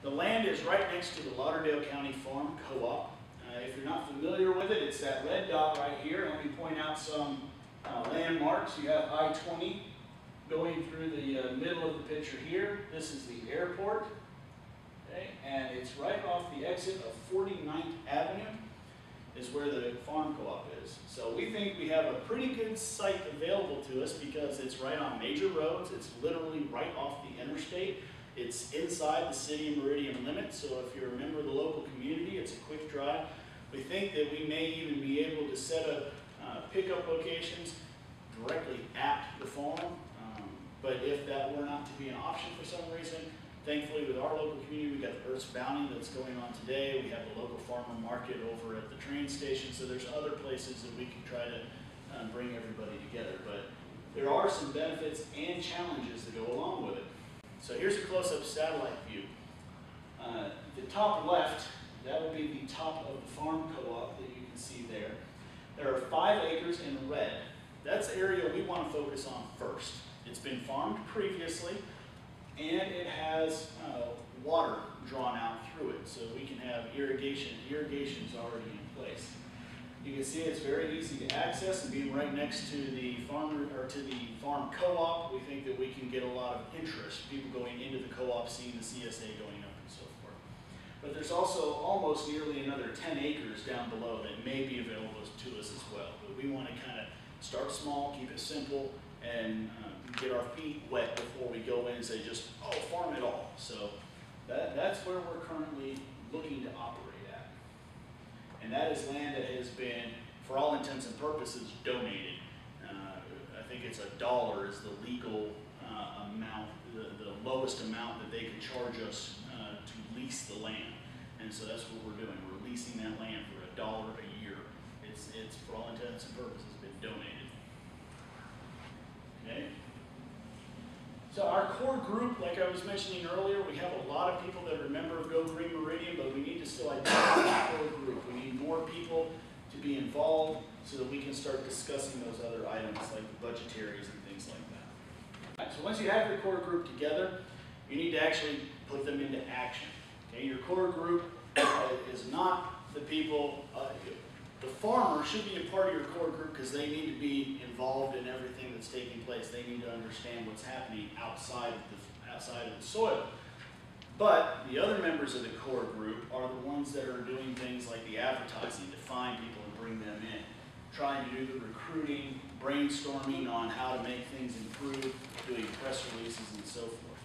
The land is right next to the Lauderdale County Farm Co-op. If you're not familiar with it, it's that red dot right here. Let me point out some landmarks. You have I-20 going through the middle of the picture here. This is the airport, okay? And it's right off the exit of 49th Avenue is where the farm co-op is. So we think we have a pretty good site available to us because it's right on major roads. It's literally right off the interstate. It's inside the city and Meridian limits, so if you're a member of the local community, it's a quick drive. We think that we may even be able to set up pickup locations directly at the farm, but if that were not to be an option for some reason, thankfully with our local community, we've got the Earth's Bounty that's going on today. We have the local farmer market over at the train station, so there's other places that we can try to bring everybody together. But there are some benefits and challenges that go along with it. So here's a close-up satellite view. The top left, that would be the top of the farm co-op that you can see there. There are 5 acres in red. That's the area we want to focus on first. It's been farmed previously, and it has water drawn out through it, so we can have irrigation. Irrigation is already in place. You can see it's very easy to access, and being right next to the farm co-op, we think that we can get a lot of interest. People going into the co-op, seeing the CSA going up and so forth. But there's also almost nearly another 10 acres down below that may be available to us as well. But we want to kind of start small, keep it simple, and get our feet wet before we go in and say just, oh, farm it all. So that's where we're currently looking to operate. And that is land that has been, for all intents and purposes, donated. I think it's $1 is the legal amount, the lowest amount that they could charge us to lease the land. And so that's what we're doing. We're leasing that land for $1 a year. It's for all intents and purposes, been donated. Okay. So our core group, like I was mentioning earlier, we have a lot of people that are a member of Go Green Meridian, but we need to still identify the core group. We need more people to be involved so that we can start discussing those other items like the budgetaries and things like that. All right, so once you have your core group together, you need to actually put them into action. Okay, your core group is not the people, the farmer should be a part of your core group because they need to be involved in everything that's taking place. They need to understand what's happening outside of the soil. But the other members of the core group are the ones that are doing things like the advertising to find people and bring them in, trying to do the recruiting, brainstorming on how to make things improve, doing press releases and so forth.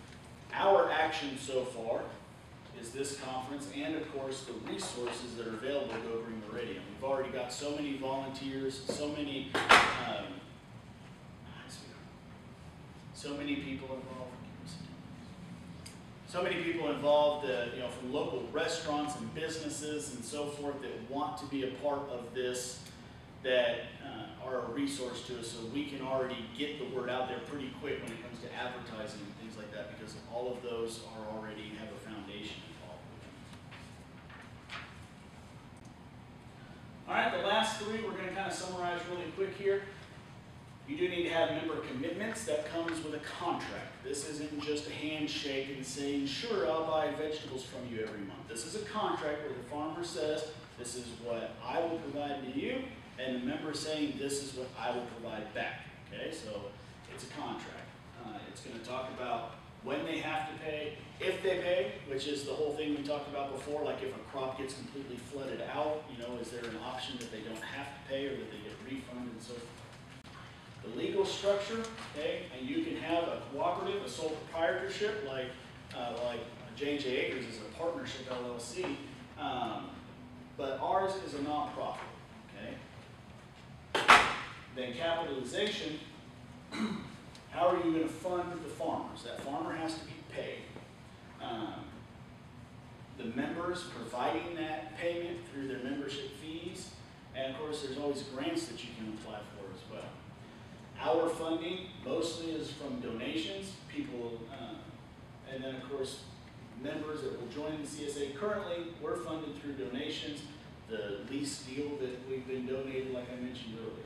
Our action so far is this conference and, of course, the resources that are available to Go Green Meridian. We've already got so many volunteers, so many people involved. So many people involved, you know, from local restaurants and businesses and so forth that want to be a part of this, that are a resource to us, so we can already get the word out there pretty quick when it comes to advertising and things like that, because all of those are already have a foundation involved with them. All right, the last 3 we're going to kind of summarize really quick here. You do need to have member commitments. That comes with a contract. This isn't just a handshake and saying, sure, I'll buy vegetables from you every month. This is a contract where the farmer says, this is what I will provide to you, and the member saying, this is what I will provide back. Okay, so it's a contract. It's going to talk about when they have to pay, if they pay, which is the whole thing we talked about before, like if a crop gets completely flooded out, you know, is there an option that they don't have to pay or that they get refunded and so forth. The legal structure, okay, and you can have a cooperative, a sole proprietorship, like J&J Acres is a partnership LLC, but ours is a nonprofit, okay. Then capitalization, how are you going to fund the farmers? That farmer has to be paid. The members providing that payment through their membership fees, and of course there's always grants that you can apply for as well. Our funding mostly is from donations, people, and then of course members that will join the CSA. Currently, we're funded through donations, the lease deal that we've been donated, like I mentioned earlier.